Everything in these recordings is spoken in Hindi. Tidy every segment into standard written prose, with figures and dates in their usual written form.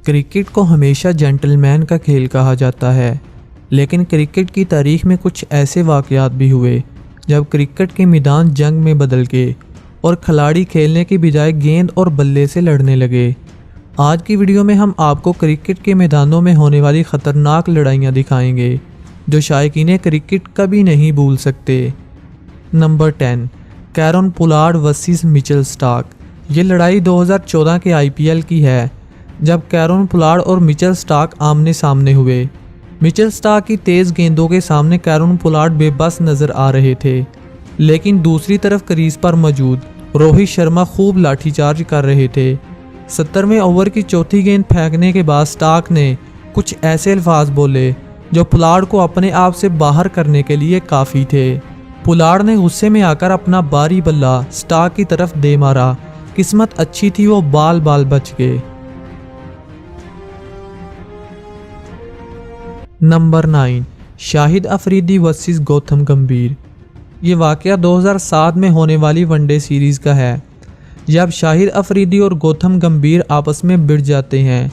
क्रिकेट को हमेशा जेंटलमैन का खेल कहा जाता है, लेकिन क्रिकेट की तारीख में कुछ ऐसे वाक़यात भी हुए जब क्रिकेट के मैदान जंग में बदल गए और खिलाड़ी खेलने की बजाय गेंद और बल्ले से लड़ने लगे। आज की वीडियो में हम आपको क्रिकेट के मैदानों में होने वाली ख़तरनाक लड़ाइयाँ दिखाएंगे जो शायकीन क्रिकेट कभी नहीं भूल सकते। Number 10, Kieron Pollard versus Mitchell Starc. ये लड़ाई 2014 के IPL की है, जब कैरन पोलार्ड और मिचेल स्टार्क आमने सामने हुए। मिचेल स्टार्क की तेज़ गेंदों के सामने कैरन पोलार्ड बेबस नज़र आ रहे थे, लेकिन दूसरी तरफ क्रीज पर मौजूद रोहित शर्मा खूब लाठीचार्ज कर रहे थे। 70वें ओवर की चौथी गेंद फेंकने के बाद स्टार्क ने कुछ ऐसे अल्फाज बोले जो पोलार्ड को अपने आप से बाहर करने के लिए काफ़ी थे। पोलार्ड ने गुस्से में आकर अपना बारी बल्ला स्टार्क की तरफ दे मारा। किस्मत अच्छी थी, वो बाल बच गए। नंबर 9, शाहिद अफरीदी वर्सेस गौतम गंभीर। ये वाक़या 2007 में होने वाली वनडे सीरीज़ का है, जब शाहिद अफरीदी और गौतम गंभीर आपस में भिड़ जाते हैं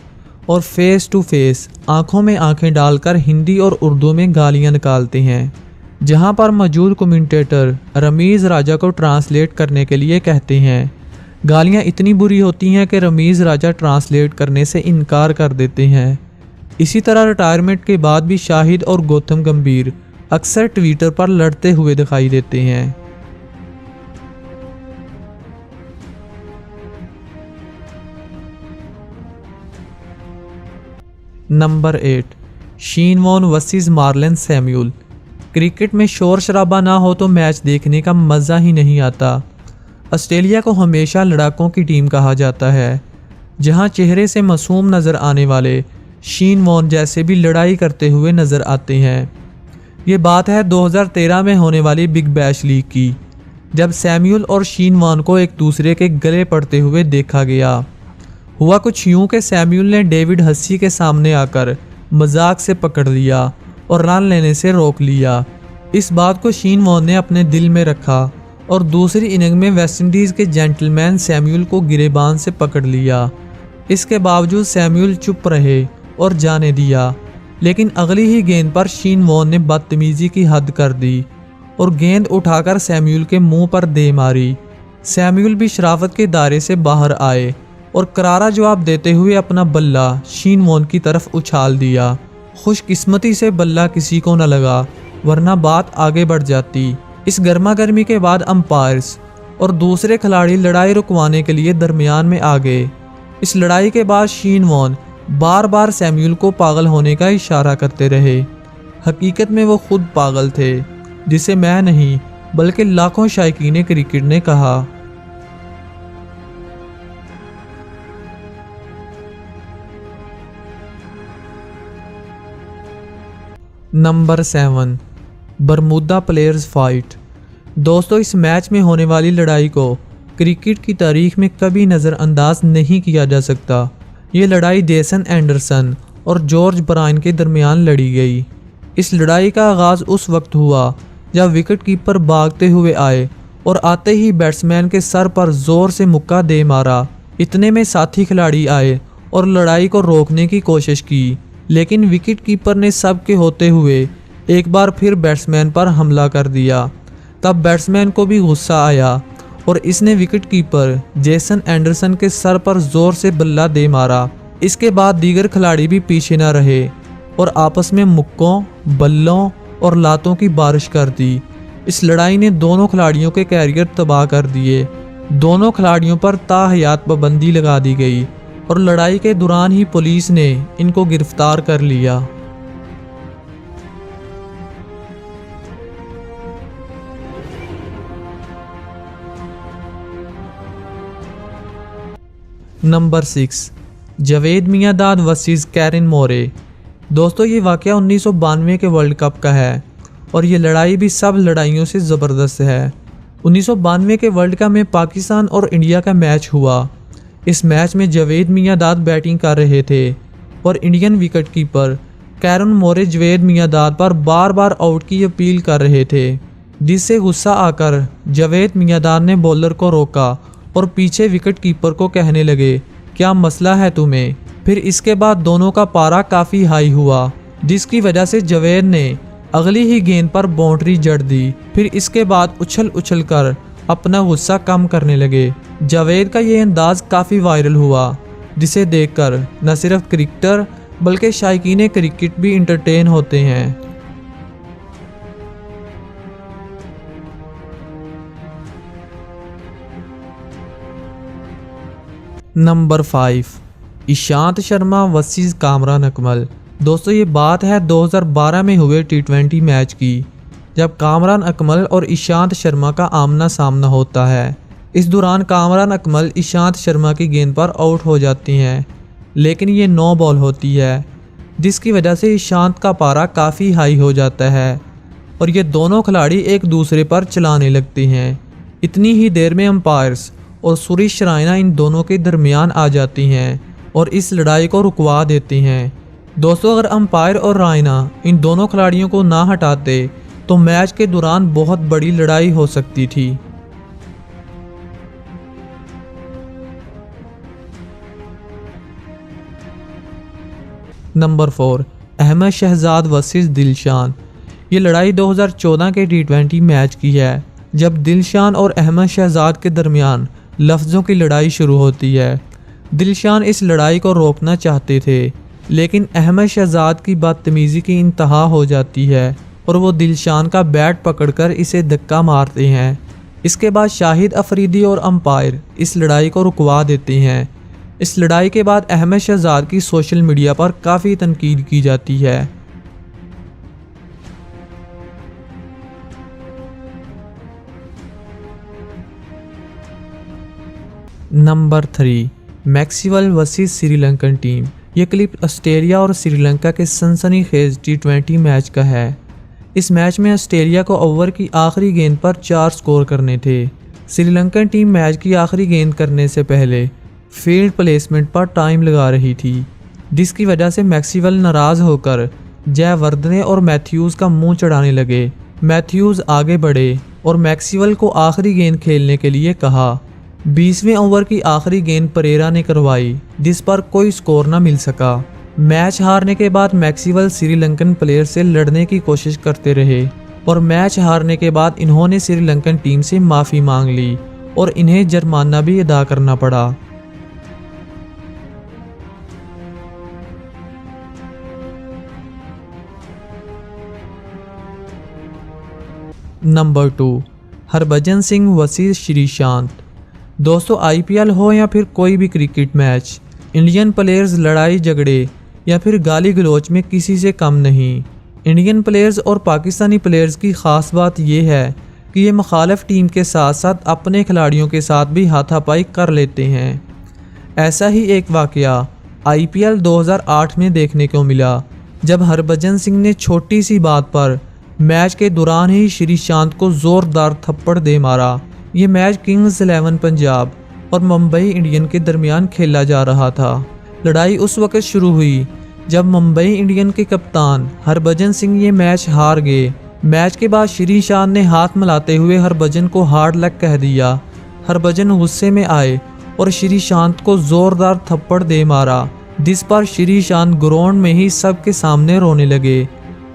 और फेस टू फेस आंखों में आंखें डालकर हिंदी और उर्दू में गालियां निकालते हैं, जहां पर मौजूद कमेंटेटर रमीज़ राजा को ट्रांसलेट करने के लिए कहते हैं। गालियां इतनी बुरी होती हैं कि रमीज़ राजा ट्रांसलेट करने से इनकार कर देते हैं। इसी तरह रिटायरमेंट के बाद भी शाहिद और गौतम गंभीर अक्सर ट्विटर पर लड़ते हुए दिखाई देते हैं। Number 8, Shane Warne versus Marlon Samuel. Cricket में शोर शराबा ना हो तो मैच देखने का मज़ा ही नहीं आता। ऑस्ट्रेलिया को हमेशा लड़ाकों की टीम कहा जाता है, जहां चेहरे से मासूम नज़र आने वाले शीन वॉन जैसे भी लड़ाई करते हुए नज़र आते हैं। ये बात है 2013 में होने वाली बिग बैश लीग की, जब सैमुअल और शीन वॉन को एक दूसरे के गले पड़ते हुए देखा गया। हुआ कुछ यूं कि सैमुअल ने डेविड हसी के सामने आकर मजाक से पकड़ लिया और रन लेने से रोक लिया। इस बात को शीन वॉन ने अपने दिल में रखा और दूसरी इनिंग में वेस्टइंडीज़ के जेंटलमैन सैमुअल को गिरेबान से पकड़ लिया। इसके बावजूद सैमुअल चुप रहे और जाने दिया, लेकिन अगली ही गेंद पर शीन वॉन ने बदतमीजी की हद कर दी और गेंद उठाकर सैमुअल के मुंह पर दे मारी। सैमुअल भी शराफत के दायरे से बाहर आए और करारा जवाब देते हुए अपना बल्ला शीन वॉन की तरफ उछाल दिया। खुशकिस्मती से बल्ला किसी को न लगा, वरना बात आगे बढ़ जाती। इस गर्मा गर्मी के बाद अंपायर्स और दूसरे खिलाड़ी लड़ाई रुकवाने के लिए दरमियान में आ गए। इस लड़ाई के बाद शीन वॉन बार बार सैमुअल को पागल होने का इशारा करते रहे। हकीकत में वो खुद पागल थे, जिसे मैं नहीं बल्कि लाखों शायकीन क्रिकेट ने कहा। Number 7, Bermuda players fight. दोस्तों, इस मैच में होने वाली लड़ाई को क्रिकेट की तारीख में कभी नज़रअंदाज नहीं किया जा सकता। ये लड़ाई जेसन एंडरसन और जॉर्ज ब्रायन के दरमियान लड़ी गई। इस लड़ाई का आगाज़ उस वक्त हुआ जब विकेट कीपर भागते हुए आए और आते ही बैट्समैन के सर पर ज़ोर से मुक्का दे मारा। इतने में साथी खिलाड़ी आए और लड़ाई को रोकने की कोशिश की, लेकिन विकेट कीपर ने सब के होते हुए एक बार फिर बैट्समैन पर हमला कर दिया। तब बैट्समैन को भी गुस्सा आया और इसने विकेट कीपर जेसन एंडरसन के सर पर जोर से बल्ला दे मारा। इसके बाद दीगर खिलाड़ी भी पीछे न रहे और आपस में मुक्कों, बल्लों और लातों की बारिश कर दी। इस लड़ाई ने दोनों खिलाड़ियों के कैरियर तबाह कर दिए। दोनों खिलाड़ियों पर ताहयात पाबंदी लगा दी गई और लड़ाई के दौरान ही पुलिस ने इनको गिरफ्तार कर लिया। Number 6, Javed Miandad versus Kiran More. दोस्तों, ये वाक़या 1992 के वर्ल्ड कप का है और ये लड़ाई भी सब लड़ाइयों से ज़बरदस्त है। 1992 के वर्ल्ड कप में पाकिस्तान और इंडिया का मैच हुआ। इस मैच में जावेद मियांदाद बैटिंग कर रहे थे और इंडियन विकेट कीपर कैरन मोरे जावेद मियांदाद पर बार बार आउट की अपील कर रहे थे, जिससे गुस्सा आकर जावेद मियांदाद ने बॉलर को रोका और पीछे विकेट कीपर को कहने लगे, क्या मसला है तुम्हें, फिर इसके बाद दोनों का पारा काफ़ी हाई हुआ, जिसकी वजह से जावेद ने अगली ही गेंद पर बाउंड्री जड़ दी। फिर इसके बाद उछल उछल कर अपना गुस्सा कम करने लगे। जावेद का ये अंदाज काफ़ी वायरल हुआ, जिसे देखकर न सिर्फ क्रिकेटर बल्कि शायकीन क्रिकेट भी इंटरटेन होते हैं। Number 5, Ishant Sharma versus Kamran Akmal. दोस्तों ये बात है 2012 में हुए T20 मैच की, जब कामरान अकमल और ईशांत शर्मा का आमना सामना होता है। इस दौरान कामरान अकमल ईशांत शर्मा की गेंद पर आउट हो जाती हैं, लेकिन ये 9 बॉल होती है, जिसकी वजह से ईशांत का पारा काफ़ी हाई हो जाता है और ये दोनों खिलाड़ी एक दूसरे पर चलाने लगते हैं। इतनी ही देर में अंपायर्स और सुरेश रैना इन दोनों के दरमियान आ जाती हैं और इस लड़ाई को रुकवा देती हैं। दोस्तों अगर अंपायर और रैना इन दोनों खिलाड़ियों को ना हटाते तो मैच के दौरान बहुत बड़ी लड़ाई हो सकती थी। Number 4, Ahmed Shehzad versus Dilshan. ये लड़ाई 2014 के T20 मैच की है, जब दिलशान और अहमद शहजाद के दरमियान लफ्ज़ों की लड़ाई शुरू होती है। दिलशान इस लड़ाई को रोकना चाहते थे, लेकिन अहमद शहजाद की बदतमीज़ी की इंतहा हो जाती है और वो दिलशान का बैट पकड़कर इसे धक्का मारते हैं। इसके बाद शाहिद अफरीदी और अंपायर इस लड़ाई को रुकवा देते हैं। इस लड़ाई के बाद अहमद शहजाद की सोशल मीडिया पर काफ़ी तनकीद की जाती है। Number 3, Maxwell versus Sri Lankan team. ये क्लिप ऑस्ट्रेलिया और श्रीलंका के सनसनीखेज T20 मैच का है। इस मैच में ऑस्ट्रेलिया को ओवर की आखिरी गेंद पर 4 स्कोर करने थे। श्रीलंकन टीम मैच की आखिरी गेंद करने से पहले फील्ड प्लेसमेंट पर टाइम लगा रही थी, जिसकी वजह से मैक्सवेल नाराज़ होकर जयवर्धने और मैथ्यूज़ का मुंह चढ़ाने लगे। मैथ्यूज़ आगे बढ़े और मैक्सवेल को आखिरी गेंद खेलने के लिए कहा। 20वें ओवर की आखिरी गेंद परेरा ने करवाई, जिस पर कोई स्कोर न मिल सका। मैच हारने के बाद मैक्सवेल श्रीलंकन प्लेयर से लड़ने की कोशिश करते रहे और मैच हारने के बाद इन्होंने श्रीलंकन टीम से माफ़ी मांग ली और इन्हें जुर्माना भी अदा करना पड़ा। Number 2, Harbhajan Singh versus Sreesanth. दोस्तों IPL हो या फिर कोई भी क्रिकेट मैच, इंडियन प्लेयर्स लड़ाई झगड़े या फिर गाली गलौच में किसी से कम नहीं। इंडियन प्लेयर्स और पाकिस्तानी प्लेयर्स की ख़ास बात यह है कि ये मुखालिफ टीम के साथ साथ अपने खिलाड़ियों के साथ भी हाथापाई कर लेते हैं। ऐसा ही एक वाक़या IPL 2008 में देखने को मिला, जब हरभजन सिंह ने छोटी सी बात पर मैच के दौरान ही श्रीशांत को ज़ोरदार थप्पड़ दे मारा। ये मैच किंग्स 11 पंजाब और मुंबई इंडियन के दरमियान खेला जा रहा था। लड़ाई उस वक्त शुरू हुई जब मुंबई इंडियन के कप्तान हरभजन सिंह ये मैच हार गए। मैच के बाद श्रीशांत ने हाथ मिलाते हुए हरभजन को हार्ड लक कह दिया। हरभजन गुस्से में आए और श्रीशांत को ज़ोरदार थप्पड़ दे मारा, जिस पर श्रीशांत ग्राउंड में ही सबके सामने रोने लगे।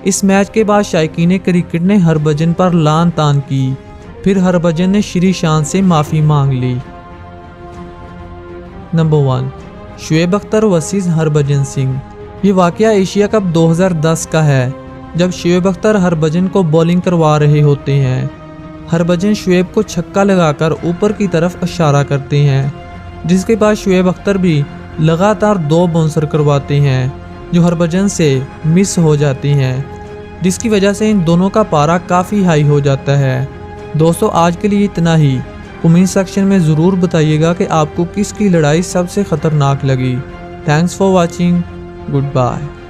इस मैच के बाद शायकीन क्रिकेट ने हरभजन पर लान तान की। फिर हरभजन ने श्रीशांत से माफ़ी मांग ली। Number 1, Shoaib Akhtar versus Harbhajan Singh. ये वाक़या एशिया कप 2010 का है, जब शुएब अख्तर हरभजन को बॉलिंग करवा रहे होते हैं। हरभजन शुएब को छक्का लगाकर ऊपर की तरफ इशारा करते हैं, जिसके बाद शुएब अख्तर भी लगातार 2 बाउंसर करवाते हैं, जो हरभजन से मिस हो जाती हैं, जिसकी वजह से इन दोनों का पारा काफ़ी हाई हो जाता है। दोस्तों आज के लिए इतना ही। कमेंट सेक्शन में ज़रूर बताइएगा कि आपको किसकी लड़ाई सबसे ख़तरनाक लगी। Thanks for watching. Good bye.